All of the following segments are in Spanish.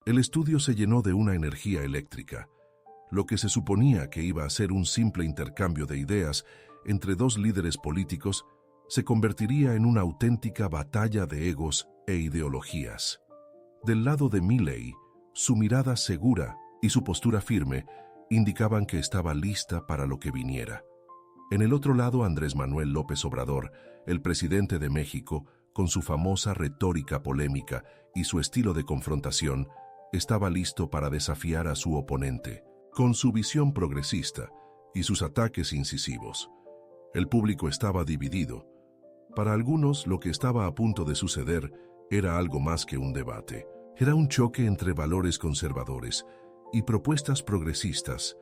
El estudio se llenó de una energía eléctrica. Lo que se suponía que iba a ser un simple intercambio de ideas entre dos líderes políticos se convertiría en una auténtica batalla de egos e ideologías. Del lado de Milei, su mirada segura y su postura firme indicaban que estaba lista para lo que viniera. En el otro lado, Andrés Manuel López Obrador, el presidente de México, con su famosa retórica polémica y su estilo de confrontación, estaba listo para desafiar a su oponente, con su visión progresista y sus ataques incisivos. El público estaba dividido. Para algunos, lo que estaba a punto de suceder era algo más que un debate. Era un choque entre valores conservadores y propuestas progresistas,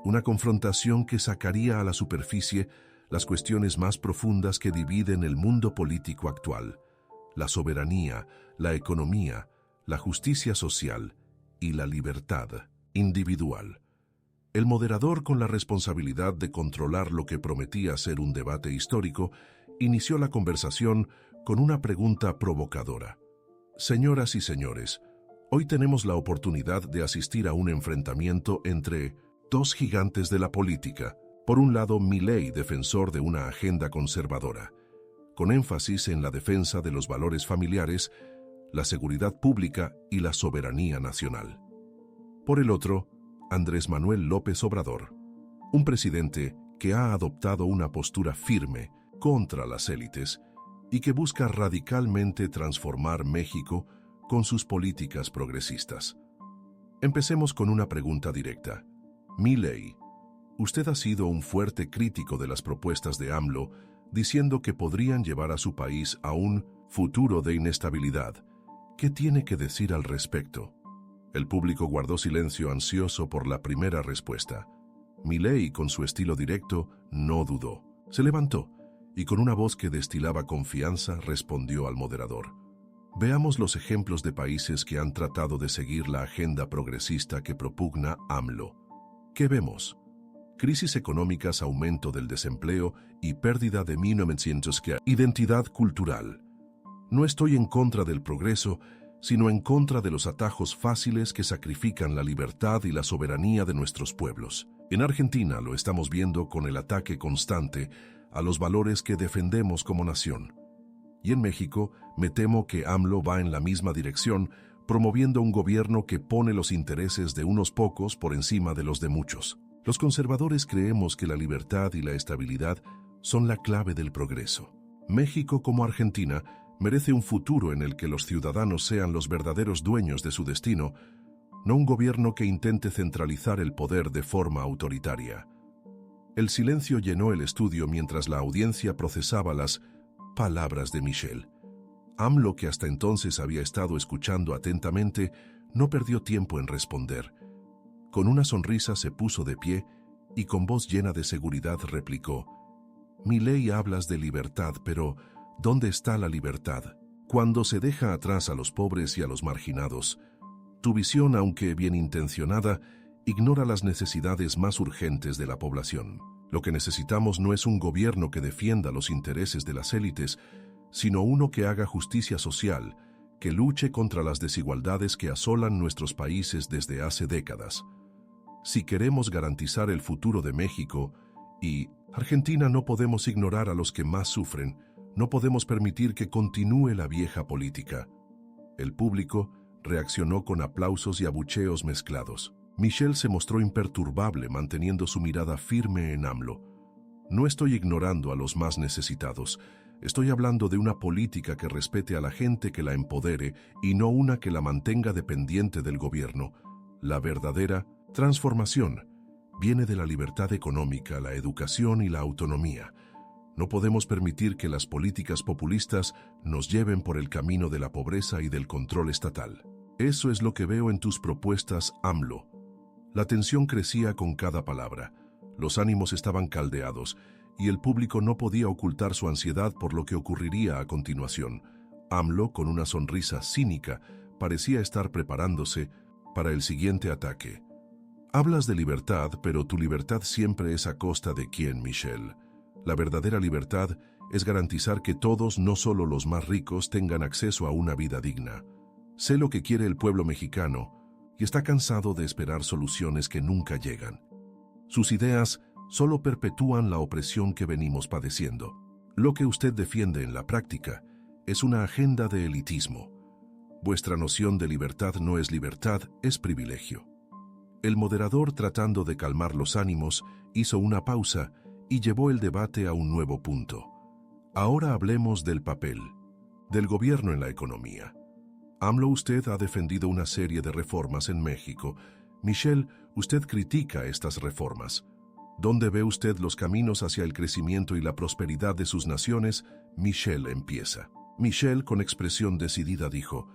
una confrontación que sacaría a la superficie las cuestiones más profundas que dividen el mundo político actual: la soberanía, la economía, la justicia social y la libertad individual. El moderador, con la responsabilidad de controlar lo que prometía ser un debate histórico, inició la conversación con una pregunta provocadora. Señoras y señores, hoy tenemos la oportunidad de asistir a un enfrentamiento entre dos gigantes de la política. Por un lado, Milei, defensor de una agenda conservadora, con énfasis en la defensa de los valores familiares, la seguridad pública y la soberanía nacional. Por el otro, Andrés Manuel López Obrador, un presidente que ha adoptado una postura firme contra las élites y que busca radicalmente transformar México con sus políticas progresistas. Empecemos con una pregunta directa. Milei, usted ha sido un fuerte crítico de las propuestas de AMLO, diciendo que podrían llevar a su país a un futuro de inestabilidad. ¿Qué tiene que decir al respecto? El público guardó silencio, ansioso por la primera respuesta. Milei, con su estilo directo, no dudó. Se levantó y, con una voz que destilaba confianza, respondió al moderador. Veamos los ejemplos de países que han tratado de seguir la agenda progresista que propugna AMLO. ¿Qué vemos? Crisis económicas, aumento del desempleo y pérdida de 1900 identidad cultural. No estoy en contra del progreso, sino en contra de los atajos fáciles que sacrifican la libertad y la soberanía de nuestros pueblos. En Argentina lo estamos viendo con el ataque constante a los valores que defendemos como nación. Y en México, me temo que AMLO va en la misma dirección, promoviendo un gobierno que pone los intereses de unos pocos por encima de los de muchos. Los conservadores creemos que la libertad y la estabilidad son la clave del progreso. México, como Argentina, merece un futuro en el que los ciudadanos sean los verdaderos dueños de su destino, no un gobierno que intente centralizar el poder de forma autoritaria. El silencio llenó el estudio mientras la audiencia procesaba las palabras de Michel. AMLO, que hasta entonces había estado escuchando atentamente, no perdió tiempo en responder. Con una sonrisa se puso de pie y, con voz llena de seguridad, replicó: Milei, hablas de libertad, pero ¿dónde está la libertad? Cuando se deja atrás a los pobres y a los marginados. Tu visión, aunque bien intencionada, ignora las necesidades más urgentes de la población. Lo que necesitamos no es un gobierno que defienda los intereses de las élites, sino uno que haga justicia social, que luche contra las desigualdades que asolan nuestros países desde hace décadas. Si queremos garantizar el futuro de México y Argentina, no podemos ignorar a los que más sufren, no podemos permitir que continúe la vieja política. El público reaccionó con aplausos y abucheos mezclados. Michel se mostró imperturbable, manteniendo su mirada firme en AMLO. No estoy ignorando a los más necesitados. Estoy hablando de una política que respete a la gente, que la empodere, y no una que la mantenga dependiente del gobierno. La verdadera transformación viene de la libertad económica, la educación y la autonomía. No podemos permitir que las políticas populistas nos lleven por el camino de la pobreza y del control estatal. Eso es lo que veo en tus propuestas, AMLO. La tensión crecía con cada palabra. Los ánimos estaban caldeados y el público no podía ocultar su ansiedad por lo que ocurriría a continuación. AMLO, con una sonrisa cínica, parecía estar preparándose para el siguiente ataque. Hablas de libertad, pero tu libertad siempre es a costa de ¿quién, Michel? La verdadera libertad es garantizar que todos, no solo los más ricos, tengan acceso a una vida digna. Sé lo que quiere el pueblo mexicano, y está cansado de esperar soluciones que nunca llegan. Sus ideas solo perpetúan la opresión que venimos padeciendo. Lo que usted defiende en la práctica es una agenda de elitismo. Vuestra noción de libertad no es libertad, es privilegio. El moderador, tratando de calmar los ánimos, hizo una pausa y llevó el debate a un nuevo punto. Ahora hablemos del papel del gobierno en la economía. AMLO, usted ha defendido una serie de reformas en México. Michelle, usted critica estas reformas. ¿Dónde ve usted los caminos hacia el crecimiento y la prosperidad de sus naciones? Michelle empieza. Michelle, con expresión decidida, dijo: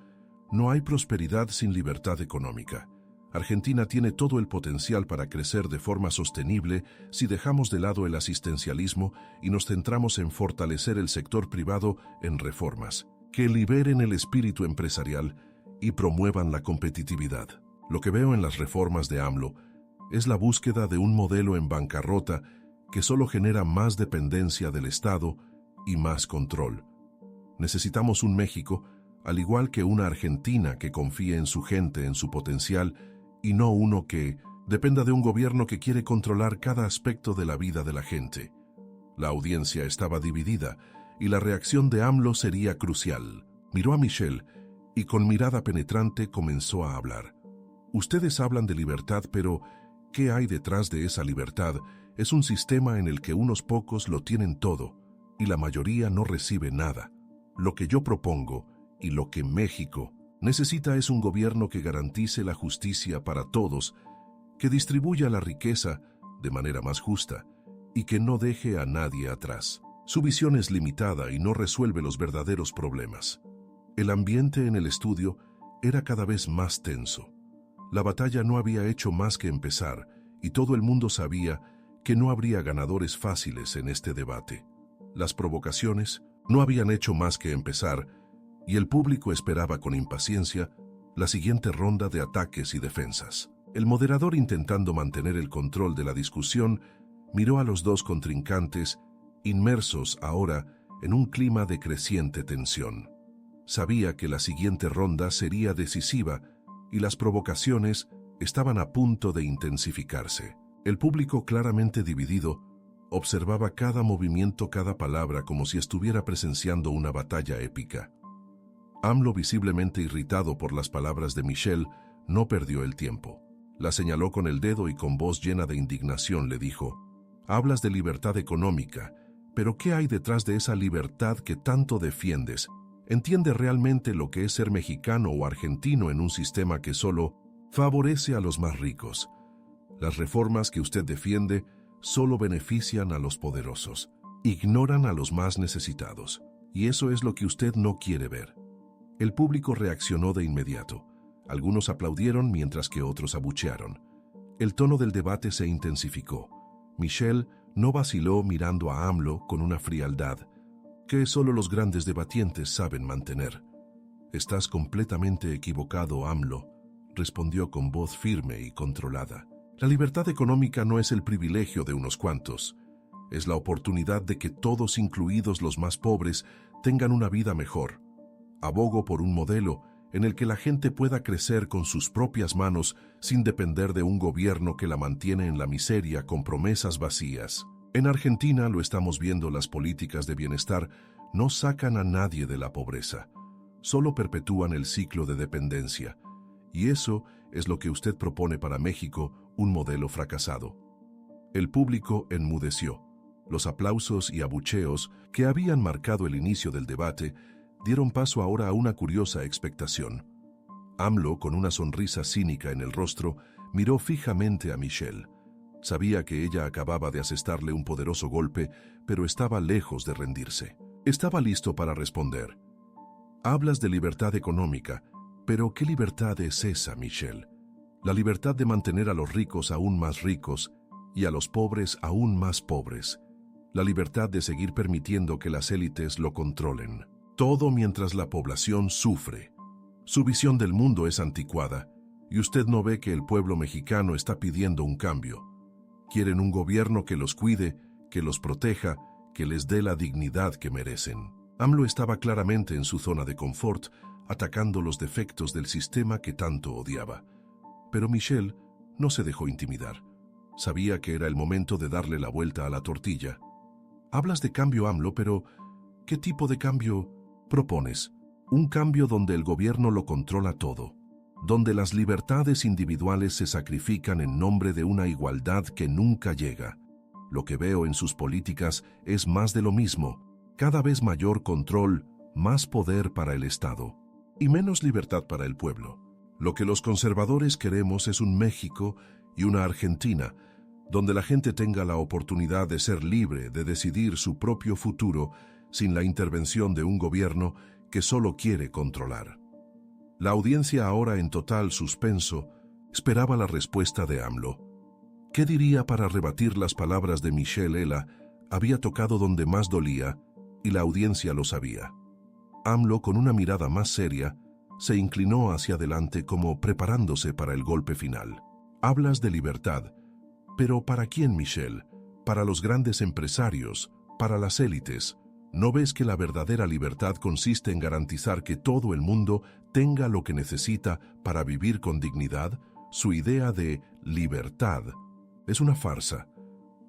no hay prosperidad sin libertad económica. Argentina tiene todo el potencial para crecer de forma sostenible si dejamos de lado el asistencialismo y nos centramos en fortalecer el sector privado en reformas que liberen el espíritu empresarial y promuevan la competitividad. Lo que veo en las reformas de AMLO es la búsqueda de un modelo en bancarrota que solo genera más dependencia del Estado y más control. Necesitamos un México, al igual que una Argentina, que confíe en su gente, en su potencial, y no uno que dependa de un gobierno que quiere controlar cada aspecto de la vida de la gente. La audiencia estaba dividida y la reacción de AMLO sería crucial. Miró a Michelle y con mirada penetrante comenzó a hablar. Ustedes hablan de libertad, pero ¿qué hay detrás de esa libertad? Es un sistema en el que unos pocos lo tienen todo y la mayoría no recibe nada. Lo que yo propongo y lo que México necesita es un gobierno que garantice la justicia para todos, que distribuya la riqueza de manera más justa y que no deje a nadie atrás. Su visión es limitada y no resuelve los verdaderos problemas. El ambiente en el estudio era cada vez más tenso. La batalla no había hecho más que empezar y todo el mundo sabía que no habría ganadores fáciles en este debate. Las provocaciones no habían hecho más que empezar y el público esperaba con impaciencia la siguiente ronda de ataques y defensas. El moderador, intentando mantener el control de la discusión, miró a los dos contrincantes, inmersos ahora en un clima de creciente tensión. Sabía que la siguiente ronda sería decisiva y las provocaciones estaban a punto de intensificarse. El público, claramente dividido, observaba cada movimiento, cada palabra, como si estuviera presenciando una batalla épica. AMLO, visiblemente irritado por las palabras de Michelle, no perdió el tiempo. La señaló con el dedo y con voz llena de indignación le dijo: hablas de libertad económica, pero ¿qué hay detrás de esa libertad que tanto defiendes? ¿Entiende realmente lo que es ser mexicano o argentino en un sistema que solo favorece a los más ricos? Las reformas que usted defiende solo benefician a los poderosos, ignoran a los más necesitados, y eso es lo que usted no quiere ver. El público reaccionó de inmediato. Algunos aplaudieron mientras que otros abuchearon. El tono del debate se intensificó. Michelle no vaciló, mirando a AMLO con una frialdad que solo los grandes debatientes saben mantener. Estás completamente equivocado, AMLO, respondió con voz firme y controlada. La libertad económica no es el privilegio de unos cuantos. Es la oportunidad de que todos, incluidos los más pobres, tengan una vida mejor. Abogo por un modelo en el que la gente pueda crecer con sus propias manos sin depender de un gobierno que la mantiene en la miseria con promesas vacías. En Argentina lo estamos viendo, las políticas de bienestar no sacan a nadie de la pobreza, solo perpetúan el ciclo de dependencia. Y eso es lo que usted propone para México, un modelo fracasado. El público enmudeció. Los aplausos y abucheos que habían marcado el inicio del debate dieron paso ahora a una curiosa expectación. AMLO, con una sonrisa cínica en el rostro, miró fijamente a Michelle. Sabía que ella acababa de asestarle un poderoso golpe, pero estaba lejos de rendirse. Estaba listo para responder. Hablas de libertad económica, pero ¿qué libertad es esa, Michelle? La libertad de mantener a los ricos aún más ricos y a los pobres aún más pobres. La libertad de seguir permitiendo que las élites lo controlen. Todo mientras la población sufre. Su visión del mundo es anticuada, y usted no ve que el pueblo mexicano está pidiendo un cambio. Quieren un gobierno que los cuide, que los proteja, que les dé la dignidad que merecen. AMLO estaba claramente en su zona de confort, atacando los defectos del sistema que tanto odiaba. Pero Michelle no se dejó intimidar. Sabía que era el momento de darle la vuelta a la tortilla. Hablas de cambio, AMLO, pero ¿qué tipo de cambio propones? Un cambio donde el gobierno lo controla todo, donde las libertades individuales se sacrifican en nombre de una igualdad que nunca llega. Lo que veo en sus políticas es más de lo mismo, cada vez mayor control, más poder para el Estado y menos libertad para el pueblo. Lo que los conservadores queremos es un México y una Argentina, donde la gente tenga la oportunidad de ser libre, de decidir su propio futuro sin la intervención de un gobierno que solo quiere controlar. La audiencia, ahora en total suspenso, esperaba la respuesta de AMLO. ¿Qué diría para rebatir las palabras de Michelle? Ella había tocado donde más dolía y la audiencia lo sabía. AMLO, con una mirada más seria, se inclinó hacia adelante como preparándose para el golpe final. Hablas de libertad, pero ¿para quién, Michelle? Para los grandes empresarios, para las élites. ¿No ves que la verdadera libertad consiste en garantizar que todo el mundo tenga lo que necesita para vivir con dignidad? Su idea de libertad es una farsa.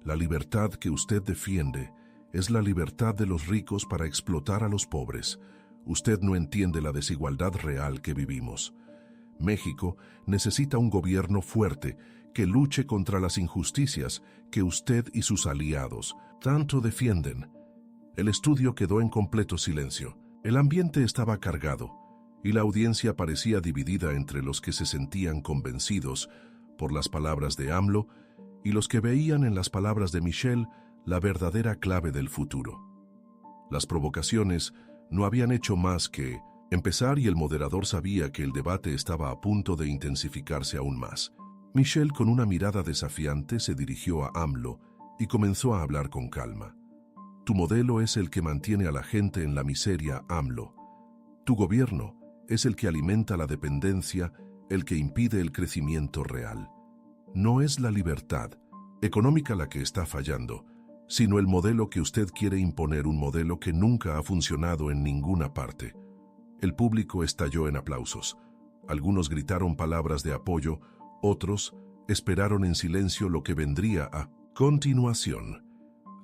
La libertad que usted defiende es la libertad de los ricos para explotar a los pobres. Usted no entiende la desigualdad real que vivimos. México necesita un gobierno fuerte que luche contra las injusticias que usted y sus aliados tanto defienden. El estudio quedó en completo silencio. El ambiente estaba cargado y la audiencia parecía dividida entre los que se sentían convencidos por las palabras de AMLO y los que veían en las palabras de Michelle la verdadera clave del futuro. Las provocaciones no habían hecho más que empezar y el moderador sabía que el debate estaba a punto de intensificarse aún más. Michelle, con una mirada desafiante, se dirigió a AMLO y comenzó a hablar con calma. Tu modelo es el que mantiene a la gente en la miseria, AMLO. Tu gobierno es el que alimenta la dependencia, el que impide el crecimiento real. No es la libertad económica la que está fallando, sino el modelo que usted quiere imponer, un modelo que nunca ha funcionado en ninguna parte. El público estalló en aplausos. Algunos gritaron palabras de apoyo, otros esperaron en silencio lo que vendría a continuación.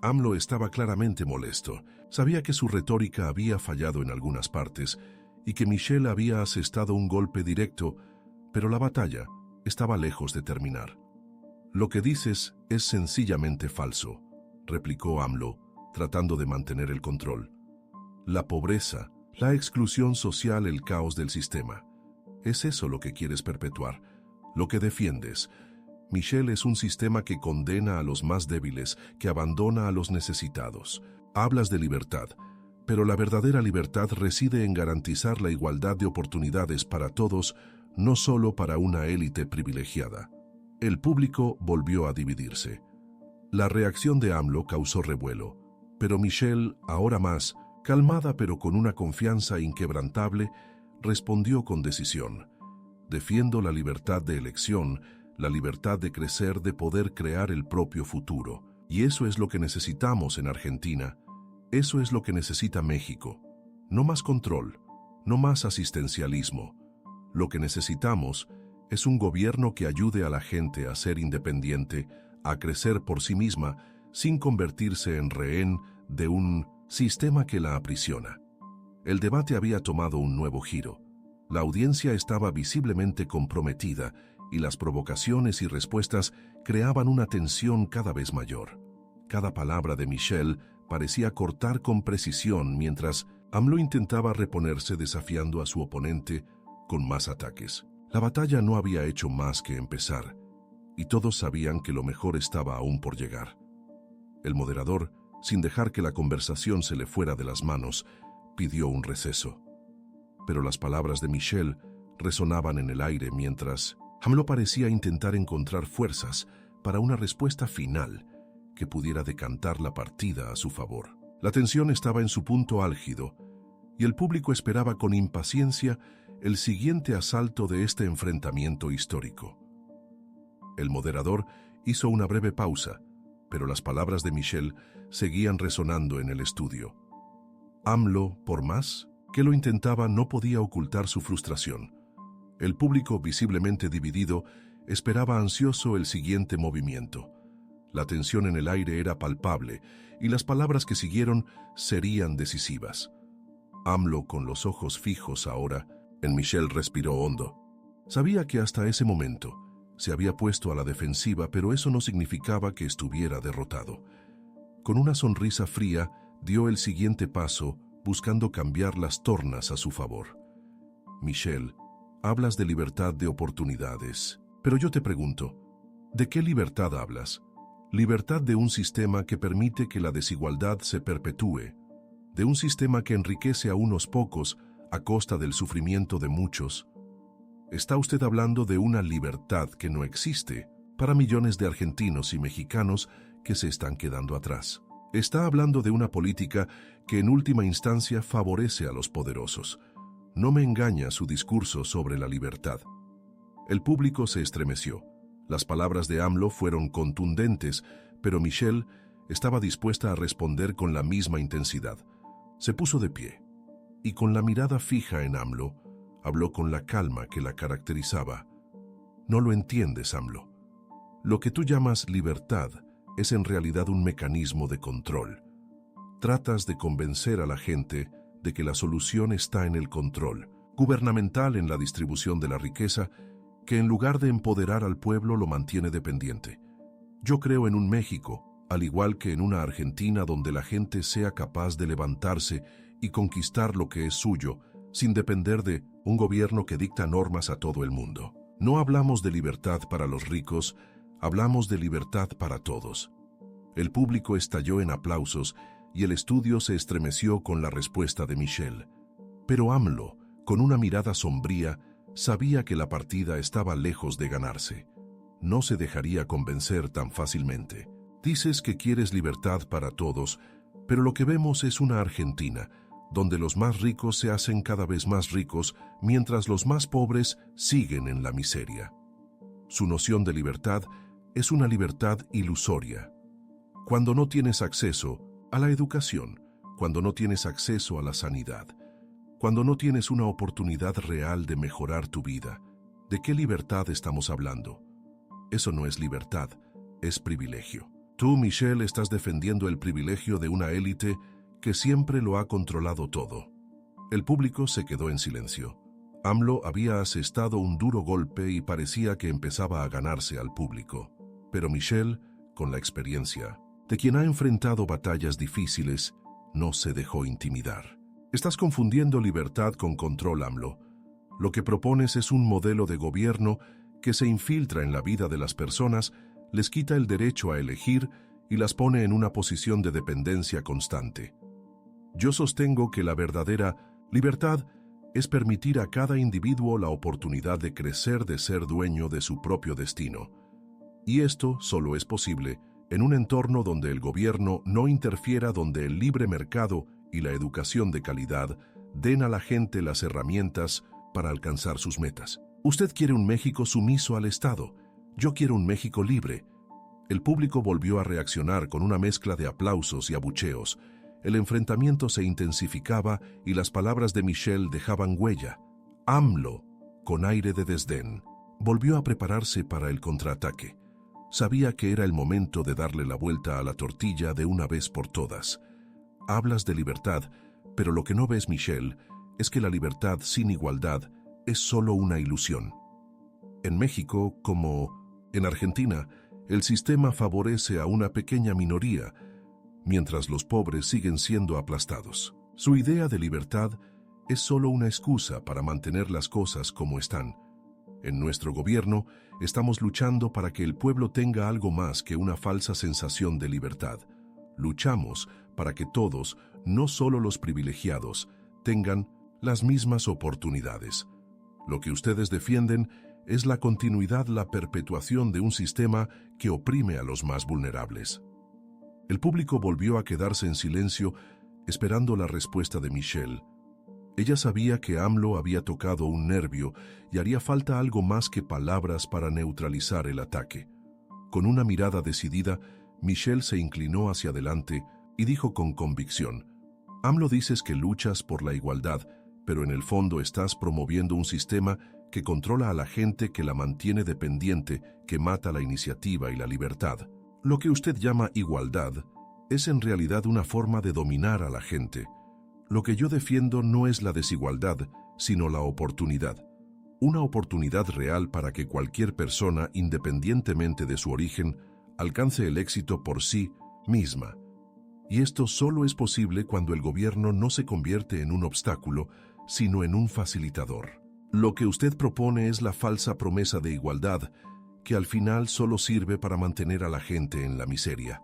AMLO estaba claramente molesto. Sabía que su retórica había fallado en algunas partes y que Michelle había asestado un golpe directo, pero la batalla estaba lejos de terminar. Lo que dices es sencillamente falso, replicó AMLO, tratando de mantener el control. La pobreza, la exclusión social, el caos del sistema. ¿Es eso lo que quieres perpetuar? Lo que defiendes. Michelle, es un sistema que condena a los más débiles, que abandona a los necesitados. Hablas de libertad, pero la verdadera libertad reside en garantizar la igualdad de oportunidades para todos, no solo para una élite privilegiada. El público volvió a dividirse. La reacción de AMLO causó revuelo, pero Michelle, ahora más, calmada pero con una confianza inquebrantable, respondió con decisión. Defiendo la libertad de elección, la libertad de crecer, de poder crear el propio futuro. Y eso es lo que necesitamos en Argentina. Eso es lo que necesita México. No más control, no más asistencialismo. Lo que necesitamos es un gobierno que ayude a la gente a ser independiente, a crecer por sí misma, sin convertirse en rehén de un sistema que la aprisiona. El debate había tomado un nuevo giro. La audiencia estaba visiblemente comprometida y las provocaciones y respuestas creaban una tensión cada vez mayor. Cada palabra de Michelle parecía cortar con precisión mientras AMLO intentaba reponerse desafiando a su oponente con más ataques. La batalla no había hecho más que empezar y todos sabían que lo mejor estaba aún por llegar. El moderador, sin dejar que la conversación se le fuera de las manos, pidió un receso. Pero las palabras de Michelle resonaban en el aire mientras AMLO parecía intentar encontrar fuerzas para una respuesta final que pudiera decantar la partida a su favor. La tensión estaba en su punto álgido y el público esperaba con impaciencia el siguiente asalto de este enfrentamiento histórico. El moderador hizo una breve pausa, pero las palabras de Michelle seguían resonando en el estudio. AMLO, por más que lo intentaba, no podía ocultar su frustración. El público, visiblemente dividido, esperaba ansioso el siguiente movimiento. La tensión en el aire era palpable y las palabras que siguieron serían decisivas. AMLO, con los ojos fijos ahora en Michel, respiró hondo. Sabía que hasta ese momento se había puesto a la defensiva, pero eso no significaba que estuviera derrotado. Con una sonrisa fría, dio el siguiente paso, buscando cambiar las tornas a su favor. Michel, hablas de libertad de oportunidades, pero yo te pregunto, ¿de qué libertad hablas? Libertad de un sistema que permite que la desigualdad se perpetúe, de un sistema que enriquece a unos pocos a costa del sufrimiento de muchos. Está usted hablando de una libertad que no existe para millones de argentinos y mexicanos que se están quedando atrás. Está hablando de una política que en última instancia favorece a los poderosos. No me engaña su discurso sobre la libertad. El público se estremeció. Las palabras de AMLO fueron contundentes, pero Michel estaba dispuesta a responder con la misma intensidad. Se puso de pie y, con la mirada fija en AMLO, habló con la calma que la caracterizaba. No lo entiendes, AMLO. Lo que tú llamas libertad es en realidad un mecanismo de control. Tratas de convencer a la gente de que la solución está en el control gubernamental, en la distribución de la riqueza, que en lugar de empoderar al pueblo lo mantiene dependiente. Yo creo en un México, al igual que en una Argentina, donde la gente sea capaz de levantarse y conquistar lo que es suyo, sin depender de un gobierno que dicta normas a todo el mundo. No hablamos de libertad para los ricos, hablamos de libertad para todos. El público estalló en aplausos y el estudio se estremeció con la respuesta de Michel. Pero AMLO, con una mirada sombría, sabía que la partida estaba lejos de ganarse. No se dejaría convencer tan fácilmente. Dices que quieres libertad para todos, pero lo que vemos es una Argentina donde los más ricos se hacen cada vez más ricos mientras los más pobres siguen en la miseria. Su noción de libertad es una libertad ilusoria. Cuando no tienes acceso a la educación, cuando no tienes acceso a la sanidad, cuando no tienes una oportunidad real de mejorar tu vida, ¿de qué libertad estamos hablando? Eso no es libertad, es privilegio. Tú, Michel, estás defendiendo el privilegio de una élite que siempre lo ha controlado todo. El público se quedó en silencio. AMLO había asestado un duro golpe y parecía que empezaba a ganarse al público. Pero Michel, con la experiencia de quien ha enfrentado batallas difíciles, no se dejó intimidar. Estás confundiendo libertad con control, AMLO. Lo que propones es un modelo de gobierno que se infiltra en la vida de las personas, les quita el derecho a elegir y las pone en una posición de dependencia constante. Yo sostengo que la verdadera libertad es permitir a cada individuo la oportunidad de crecer, de ser dueño de su propio destino. Y esto solo es posible en un entorno donde el gobierno no interfiera, donde el libre mercado y la educación de calidad den a la gente las herramientas para alcanzar sus metas. Usted quiere un México sumiso al Estado. Yo quiero un México libre. El público volvió a reaccionar con una mezcla de aplausos y abucheos. El enfrentamiento se intensificaba y las palabras de Michel dejaban huella. AMLO, con aire de desdén, volvió a prepararse para el contraataque. Sabía que era el momento de darle la vuelta a la tortilla de una vez por todas. Hablas de libertad, pero lo que no ves, Michel, es que la libertad sin igualdad es solo una ilusión. En México, como en Argentina, el sistema favorece a una pequeña minoría, mientras los pobres siguen siendo aplastados. Su idea de libertad es solo una excusa para mantener las cosas como están. En nuestro gobierno estamos luchando para que el pueblo tenga algo más que una falsa sensación de libertad. Luchamos para que todos, no solo los privilegiados, tengan las mismas oportunidades. Lo que ustedes defienden es la continuidad, la perpetuación de un sistema que oprime a los más vulnerables. El público volvió a quedarse en silencio, esperando la respuesta de Michel. Ella sabía que AMLO había tocado un nervio y haría falta algo más que palabras para neutralizar el ataque. Con una mirada decidida, Michel se inclinó hacia adelante y dijo con convicción: AMLO, dices que luchas por la igualdad, pero en el fondo estás promoviendo un sistema que controla a la gente, que la mantiene dependiente, que mata la iniciativa y la libertad. Lo que usted llama igualdad es en realidad una forma de dominar a la gente. Lo que yo defiendo no es la desigualdad, sino la oportunidad. Una oportunidad real para que cualquier persona, independientemente de su origen, alcance el éxito por sí misma. Y esto solo es posible cuando el gobierno no se convierte en un obstáculo, sino en un facilitador. Lo que usted propone es la falsa promesa de igualdad, que al final solo sirve para mantener a la gente en la miseria.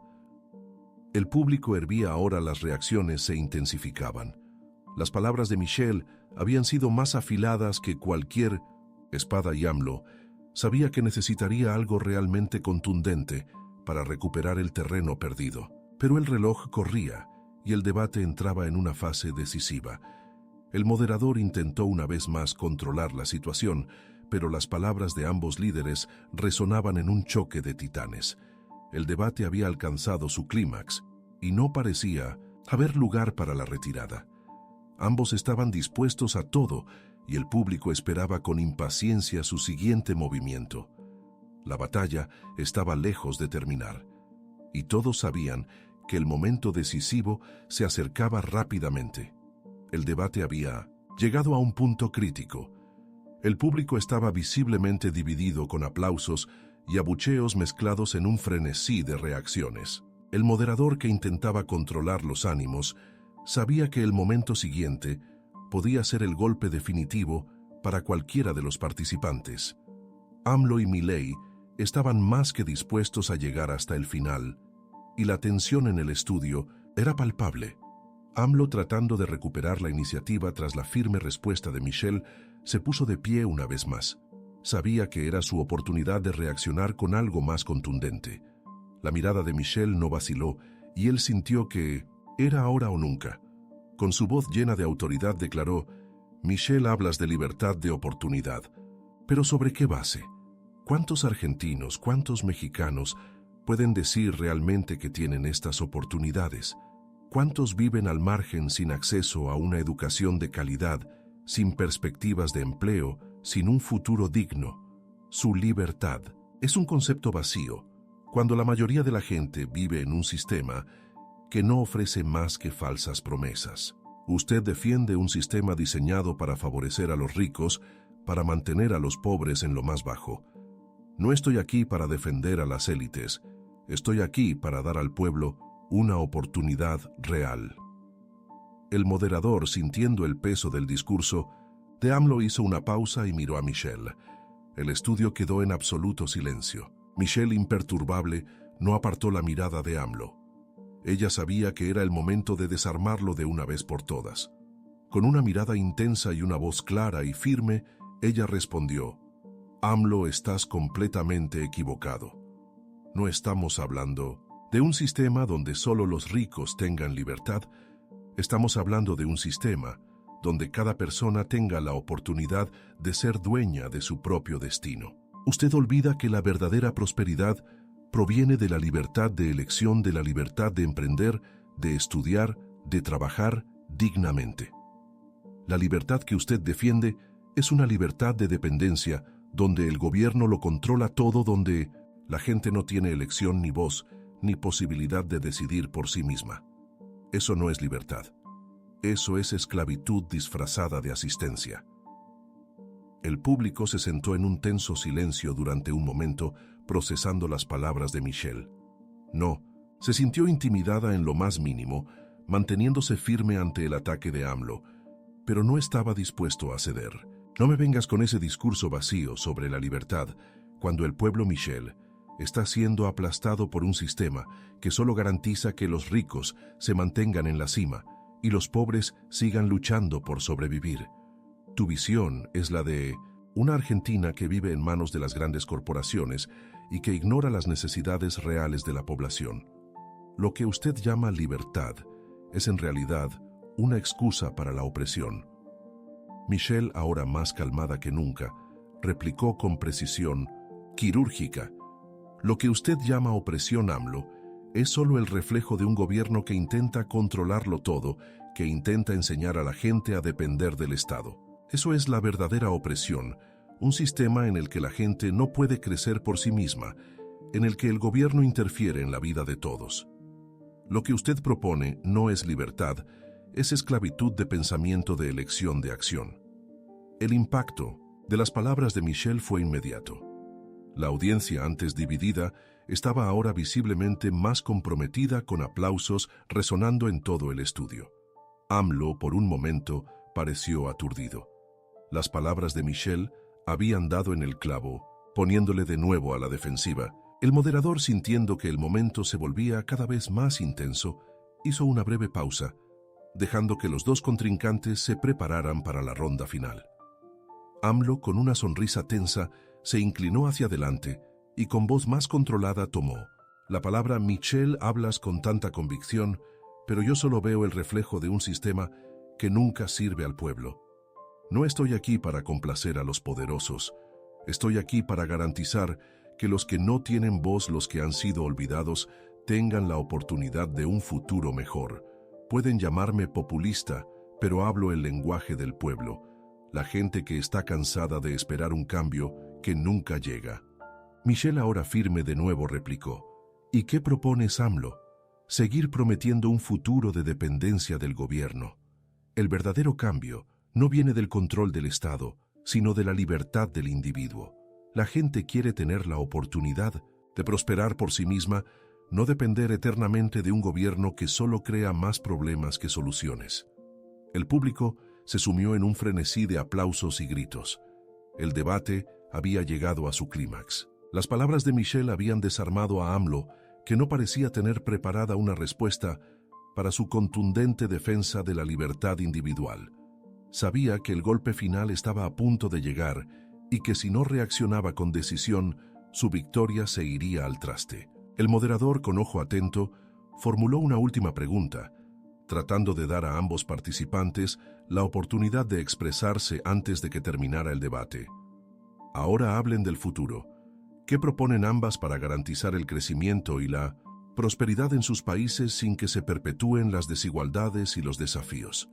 El público hervía ahora, las reacciones se intensificaban. Las palabras de Michel habían sido más afiladas que cualquier espada y AMLO sabía que necesitaría algo realmente contundente para recuperar el terreno perdido. Pero el reloj corría y el debate entraba en una fase decisiva. El moderador intentó una vez más controlar la situación, pero las palabras de ambos líderes resonaban en un choque de titanes. El debate había alcanzado su clímax y no parecía haber lugar para la retirada. Ambos estaban dispuestos a todo y el público esperaba con impaciencia su siguiente movimiento. La batalla estaba lejos de terminar y todos sabían que el momento decisivo se acercaba rápidamente. El debate había llegado a un punto crítico. El público estaba visiblemente dividido, con aplausos y abucheos mezclados en un frenesí de reacciones. El moderador, que intentaba controlar los ánimos, sabía que el momento siguiente podía ser el golpe definitivo para cualquiera de los participantes. AMLO y Milei estaban más que dispuestos a llegar hasta el final, y la tensión en el estudio era palpable. AMLO, tratando de recuperar la iniciativa tras la firme respuesta de Michel, se puso de pie una vez más. Sabía que era su oportunidad de reaccionar con algo más contundente. La mirada de Michel no vaciló y él sintió que era ahora o nunca. Con su voz llena de autoridad declaró: «Michel, hablas de libertad, de oportunidad. ¿Pero sobre qué base? ¿Cuántos argentinos, cuántos mexicanos pueden decir realmente que tienen estas oportunidades? ¿Cuántos viven al margen, sin acceso a una educación de calidad, sin perspectivas de empleo, sin un futuro digno? Su libertad es un concepto vacío, cuando la mayoría de la gente vive en un sistema que no ofrece más que falsas promesas. Usted defiende un sistema diseñado para favorecer a los ricos, para mantener a los pobres en lo más bajo. No estoy aquí para defender a las élites, estoy aquí para dar al pueblo una oportunidad real». El moderador, sintiendo el peso del discurso de AMLO, hizo una pausa y miró a Michel. El estudio quedó en absoluto silencio. Michel, imperturbable, no apartó la mirada de AMLO. Ella sabía que era el momento de desarmarlo de una vez por todas. Con una mirada intensa y una voz clara y firme, ella respondió: «AMLO, estás completamente equivocado. No estamos hablando de un sistema donde solo los ricos tengan libertad. Estamos hablando de un sistema donde cada persona tenga la oportunidad de ser dueña de su propio destino. Usted olvida que la verdadera prosperidad proviene de la libertad de elección, de la libertad de emprender, de estudiar, de trabajar dignamente. La libertad que usted defiende es una libertad de dependencia, donde el gobierno lo controla todo, donde la gente no tiene elección, ni voz, ni posibilidad de decidir por sí misma. Eso no es libertad. Eso es esclavitud disfrazada de asistencia». El público se sentó en un tenso silencio durante un momento, procesando las palabras de Michel. No, se sintió intimidada en lo más mínimo, manteniéndose firme ante el ataque de AMLO, pero no estaba dispuesto a ceder. «No me vengas con ese discurso vacío sobre la libertad, cuando el pueblo, Michel, está siendo aplastado por un sistema que solo garantiza que los ricos se mantengan en la cima y los pobres sigan luchando por sobrevivir. Tu visión es la de una Argentina que vive en manos de las grandes corporaciones y que ignora las necesidades reales de la población. Lo que usted llama libertad es en realidad una excusa para la opresión». Michel, ahora más calmada que nunca, replicó con precisión quirúrgica: «Lo que usted llama opresión, AMLO, es solo el reflejo de un gobierno que intenta controlarlo todo, que intenta enseñar a la gente a depender del Estado. Eso es la verdadera opresión, un sistema en el que la gente no puede crecer por sí misma, en el que el gobierno interfiere en la vida de todos. Lo que usted propone no es libertad, es esclavitud de pensamiento, de elección de acción. El impacto de las palabras de Michel fue inmediato. La audiencia, antes dividida, estaba ahora visiblemente más comprometida, con aplausos resonando en todo el estudio. AMLO, por un momento, pareció aturdido. Las palabras de Michel habían dado en el clavo, poniéndole de nuevo a la defensiva. El moderador, sintiendo que el momento se volvía cada vez más intenso, hizo una breve pausa, dejando que los dos contrincantes se prepararan para la ronda final. AMLO, con una sonrisa tensa, se inclinó hacia adelante y con voz más controlada tomó la palabra. Michel, hablas con tanta convicción, pero yo solo veo el reflejo de un sistema que nunca sirve al pueblo. No estoy aquí para complacer a los poderosos. Estoy aquí para garantizar que los que no tienen voz, los que han sido olvidados, tengan la oportunidad de un futuro mejor. Pueden llamarme populista, pero hablo el lenguaje del pueblo, la gente que está cansada de esperar un cambio que nunca llega. Michel, ahora firme, de nuevo replicó: ¿Y qué propones, AMLO? Seguir prometiendo un futuro de dependencia del gobierno. El verdadero cambio no viene del control del Estado, sino de la libertad del individuo. La gente quiere tener la oportunidad de prosperar por sí misma, no depender eternamente de un gobierno que solo crea más problemas que soluciones. El público se sumió en un frenesí de aplausos y gritos. El debate había llegado a su clímax. Las palabras de Michel habían desarmado a AMLO, que no parecía tener preparada una respuesta para su contundente defensa de la libertad individual. Sabía que el golpe final estaba a punto de llegar y que si no reaccionaba con decisión, su victoria se iría al traste. El moderador, con ojo atento, formuló una última pregunta, tratando de dar a ambos participantes la oportunidad de expresarse antes de que terminara el debate. Ahora hablen del futuro. ¿Qué proponen ambas para garantizar el crecimiento y la prosperidad en sus países sin que se perpetúen las desigualdades y los desafíos?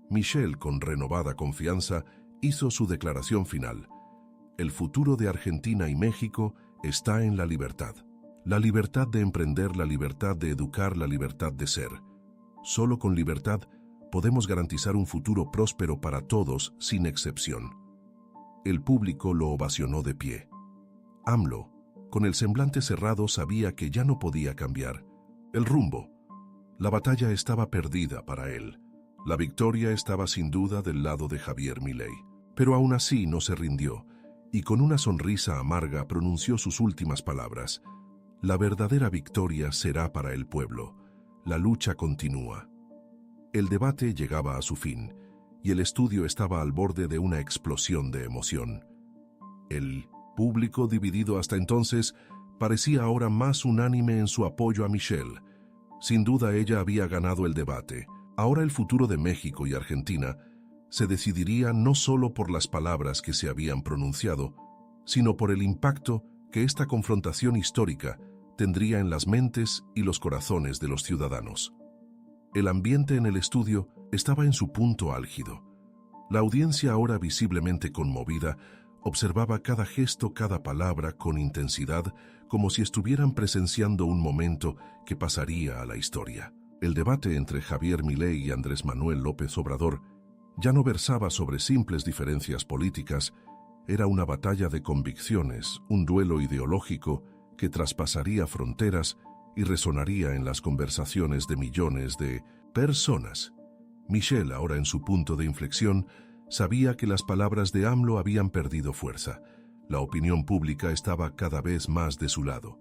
Michel, con renovada confianza, hizo su declaración final. El futuro de Argentina y México está en la libertad. La libertad de emprender, la libertad de educar, la libertad de ser. Solo con libertad podemos garantizar un futuro próspero para todos, sin excepción. El público lo ovacionó de pie. AMLO, con el semblante cerrado, sabía que ya no podía cambiar el rumbo. La batalla estaba perdida para él. La victoria estaba sin duda del lado de Javier Milei. Pero aún así no se rindió, y con una sonrisa amarga pronunció sus últimas palabras. La verdadera victoria será para el pueblo. La lucha continúa. El debate llegaba a su fin, y el estudio estaba al borde de una explosión de emoción. El público, dividido hasta entonces, parecía ahora más unánime en su apoyo a Michel. Sin duda ella había ganado el debate. Ahora el futuro de México y Argentina se decidiría no solo por las palabras que se habían pronunciado, sino por el impacto que esta confrontación histórica tendría en las mentes y los corazones de los ciudadanos. El ambiente en el estudio estaba en su punto álgido. La audiencia, ahora visiblemente conmovida, observaba cada gesto, cada palabra con intensidad, como si estuvieran presenciando un momento que pasaría a la historia. El debate entre Javier Milei y Andrés Manuel López Obrador ya no versaba sobre simples diferencias políticas, era una batalla de convicciones, un duelo ideológico que traspasaría fronteras y resonaría en las conversaciones de millones de personas. Michel, ahora en su punto de inflexión, sabía que las palabras de AMLO habían perdido fuerza. La opinión pública estaba cada vez más de su lado.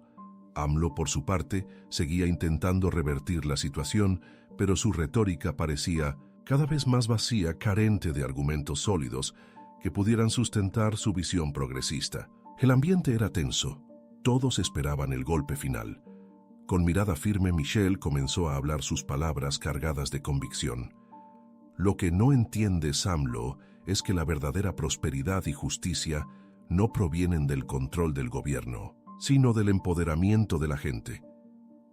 AMLO, por su parte, seguía intentando revertir la situación, pero su retórica parecía cada vez más vacía, carente de argumentos sólidos que pudieran sustentar su visión progresista. El ambiente era tenso. Todos esperaban el golpe final. Con mirada firme, Michel comenzó a hablar sus palabras cargadas de convicción. Lo que no entiendes, AMLO, es que la verdadera prosperidad y justicia no provienen del control del gobierno, sino del empoderamiento de la gente.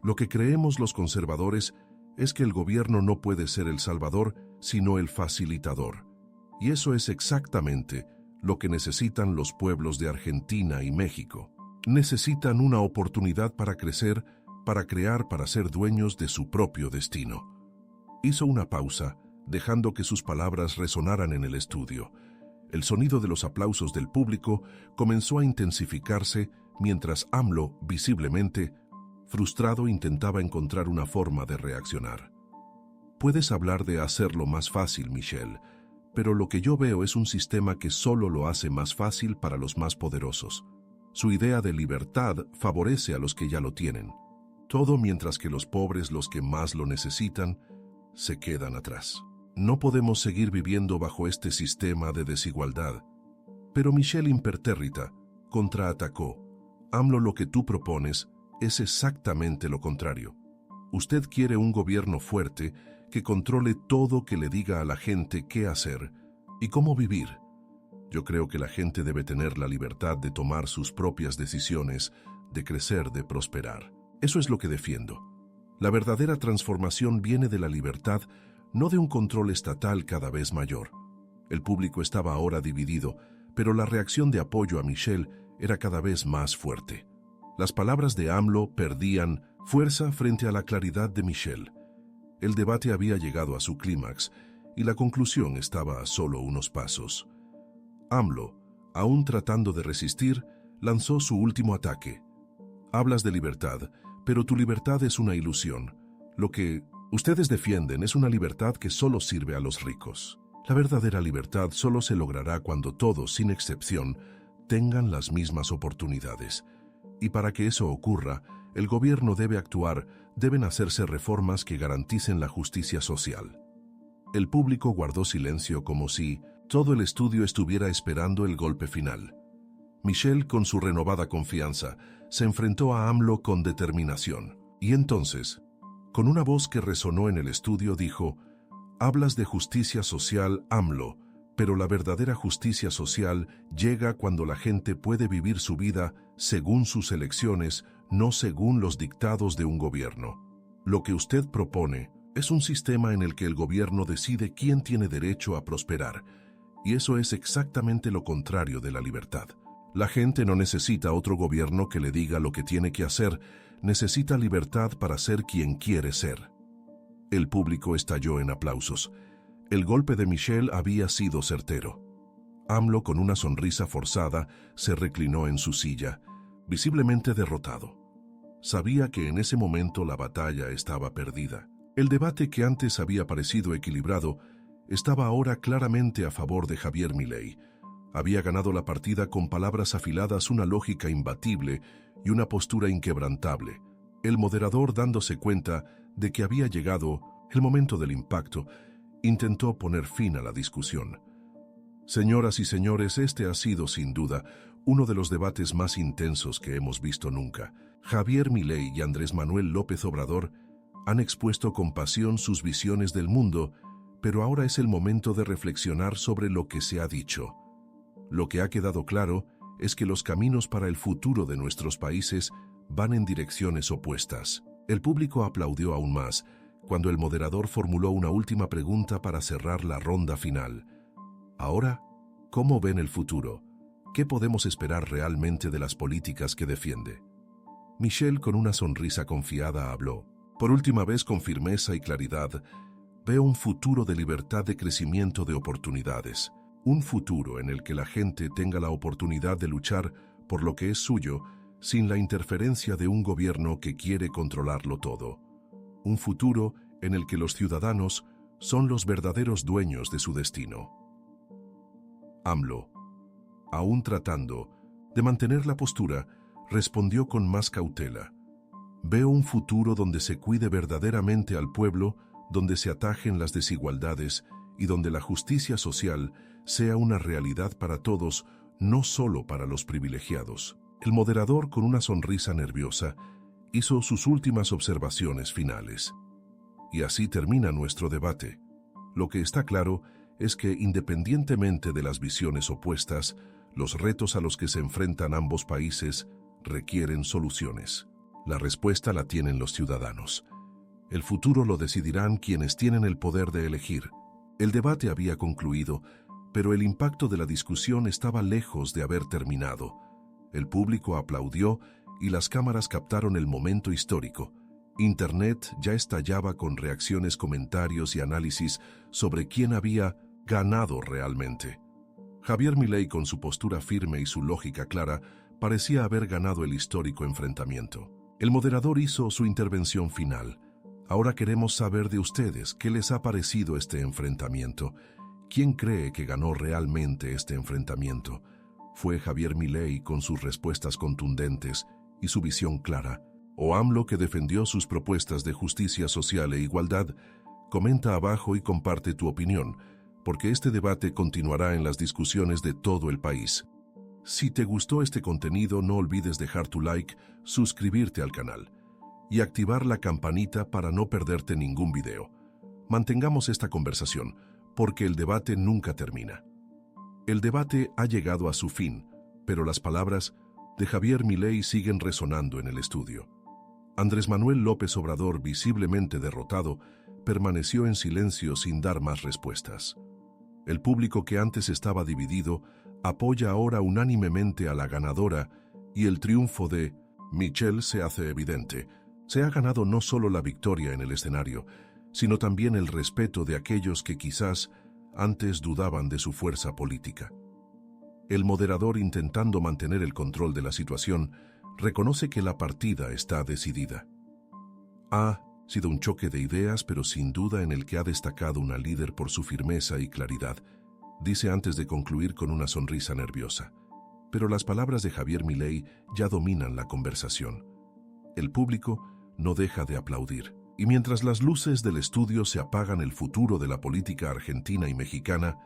Lo que creemos los conservadores es que el gobierno no puede ser el salvador, sino el facilitador. Y eso es exactamente lo que necesitan los pueblos de Argentina y México. Necesitan una oportunidad para crecer, para crear, para ser dueños de su propio destino. Hizo una pausa, dejando que sus palabras resonaran en el estudio. El sonido de los aplausos del público comenzó a intensificarse mientras AMLO, visiblemente frustrado, intentaba encontrar una forma de reaccionar. Puedes hablar de hacerlo más fácil, Michelle, pero lo que yo veo es un sistema que solo lo hace más fácil para los más poderosos. Su idea de libertad favorece a los que ya lo tienen. Todo mientras que los pobres, los que más lo necesitan, se quedan atrás. No podemos seguir viviendo bajo este sistema de desigualdad. Pero Michelle, impertérrita, contraatacó. AMLO, lo que tú propones es exactamente lo contrario. Usted quiere un gobierno fuerte que controle todo, que le diga a la gente qué hacer y cómo vivir. Yo creo que la gente debe tener la libertad de tomar sus propias decisiones, de crecer, de prosperar. Eso es lo que defiendo. La verdadera transformación viene de la libertad, no de un control estatal cada vez mayor. El público estaba ahora dividido, pero la reacción de apoyo a Michelle era cada vez más fuerte. Las palabras de AMLO perdían fuerza frente a la claridad de Michelle. El debate había llegado a su clímax y la conclusión estaba a solo unos pasos. AMLO, aún tratando de resistir, lanzó su último ataque. Hablas de libertad, pero tu libertad es una ilusión. Lo que ustedes defienden es una libertad que solo sirve a los ricos. La verdadera libertad solo se logrará cuando todos, sin excepción, tengan las mismas oportunidades. Y para que eso ocurra, el gobierno debe actuar, deben hacerse reformas que garanticen la justicia social. El público guardó silencio como si todo el estudio estuviera esperando el golpe final. Michelle, con su renovada confianza, se enfrentó a AMLO con determinación. Y entonces, con una voz que resonó en el estudio, dijo: «Hablas de justicia social, AMLO, pero la verdadera justicia social llega cuando la gente puede vivir su vida según sus elecciones, no según los dictados de un gobierno. Lo que usted propone es un sistema en el que el gobierno decide quién tiene derecho a prosperar, y eso es exactamente lo contrario de la libertad. La gente no necesita otro gobierno que le diga lo que tiene que hacer, necesita libertad para ser quien quiere ser». El público estalló en aplausos. El golpe de Michelle había sido certero. AMLO, con una sonrisa forzada, se reclinó en su silla, visiblemente derrotado. Sabía que en ese momento la batalla estaba perdida. El debate que antes había parecido equilibrado estaba ahora claramente a favor de Javier Milei. Había ganado la partida con palabras afiladas, una lógica imbatible y una postura inquebrantable. El moderador, dándose cuenta de que había llegado el momento del impacto, intentó poner fin a la discusión. Señoras y señores, este ha sido, sin duda, uno de los debates más intensos que hemos visto nunca. Javier Milei y Andrés Manuel López Obrador han expuesto con pasión sus visiones del mundo, pero ahora es el momento de reflexionar sobre lo que se ha dicho. Lo que ha quedado claro es que los caminos para el futuro de nuestros países van en direcciones opuestas. El público aplaudió aún más cuando el moderador formuló una última pregunta para cerrar la ronda final. Ahora, ¿cómo ven el futuro? ¿Qué podemos esperar realmente de las políticas que defiende? Michelle, con una sonrisa confiada, habló. Por última vez, con firmeza y claridad, veo un futuro de libertad, de crecimiento, de oportunidades. Un futuro en el que la gente tenga la oportunidad de luchar por lo que es suyo, sin la interferencia de un gobierno que quiere controlarlo todo. Un futuro en el que los ciudadanos son los verdaderos dueños de su destino. AMLO, aún tratando de mantener la postura, respondió con más cautela. Veo un futuro donde se cuide verdaderamente al pueblo, donde se atajen las desigualdades y donde la justicia social sea una realidad para todos, no solo para los privilegiados. El moderador, con una sonrisa nerviosa, hizo sus últimas observaciones finales. Y así termina nuestro debate. Lo que está claro es que, independientemente de las visiones opuestas, los retos a los que se enfrentan ambos países requieren soluciones. La respuesta la tienen los ciudadanos. El futuro lo decidirán quienes tienen el poder de elegir. El debate había concluido, Pero el impacto de la discusión estaba lejos de haber terminado. El público aplaudió y las cámaras captaron el momento histórico. Internet ya estallaba con reacciones, comentarios y análisis sobre quién había ganado realmente. Javier Milei, con su postura firme y su lógica clara, parecía haber ganado el histórico enfrentamiento. El moderador hizo su intervención final. Ahora queremos saber de ustedes qué les ha parecido este enfrentamiento. ¿Quién cree que ganó realmente este enfrentamiento? ¿Fue Javier Milei con sus respuestas contundentes y su visión clara? ¿O AMLO, que defendió sus propuestas de justicia social e igualdad? Comenta abajo y comparte tu opinión, porque este debate continuará en las discusiones de todo el país. Si te gustó este contenido, no olvides dejar tu like, suscribirte al canal y activar la campanita para no perderte ningún video. Mantengamos esta conversación, porque el debate nunca termina. El debate ha llegado a su fin, pero las palabras de Javier Milei siguen resonando en el estudio. Andrés Manuel López Obrador, visiblemente derrotado, permaneció en silencio sin dar más respuestas. El público, que antes estaba dividido, apoya ahora unánimemente a la ganadora, y el triunfo de Michelle se hace evidente. Se ha ganado no solo la victoria en el escenario, sino también el respeto de aquellos que quizás antes dudaban de su fuerza política. El moderador, intentando mantener el control de la situación, reconoce que la partida está decidida. Ha sido un choque de ideas, pero sin duda en el que ha destacado una líder por su firmeza y claridad, dice antes de concluir con una sonrisa nerviosa. Pero las palabras de Javier Milei ya dominan la conversación. El público no deja de aplaudir. Y mientras las luces del estudio se apagan, el futuro de la política argentina y mexicana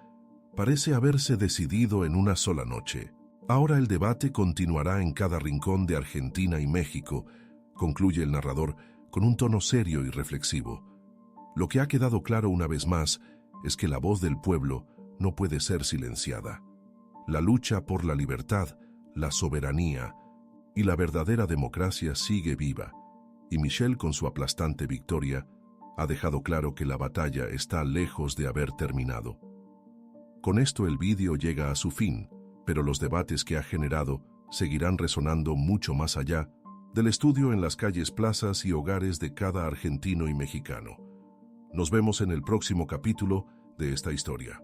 parece haberse decidido en una sola noche. Ahora el debate continuará en cada rincón de Argentina y México, concluye el narrador con un tono serio y reflexivo. Lo que ha quedado claro una vez más es que la voz del pueblo no puede ser silenciada. La lucha por la libertad, la soberanía y la verdadera democracia sigue viva, y Michelle, con su aplastante victoria, ha dejado claro que la batalla está lejos de haber terminado. Con esto el vídeo llega a su fin, pero los debates que ha generado seguirán resonando mucho más allá del estudio, en las calles, plazas y hogares de cada argentino y mexicano. Nos vemos en el próximo capítulo de esta historia.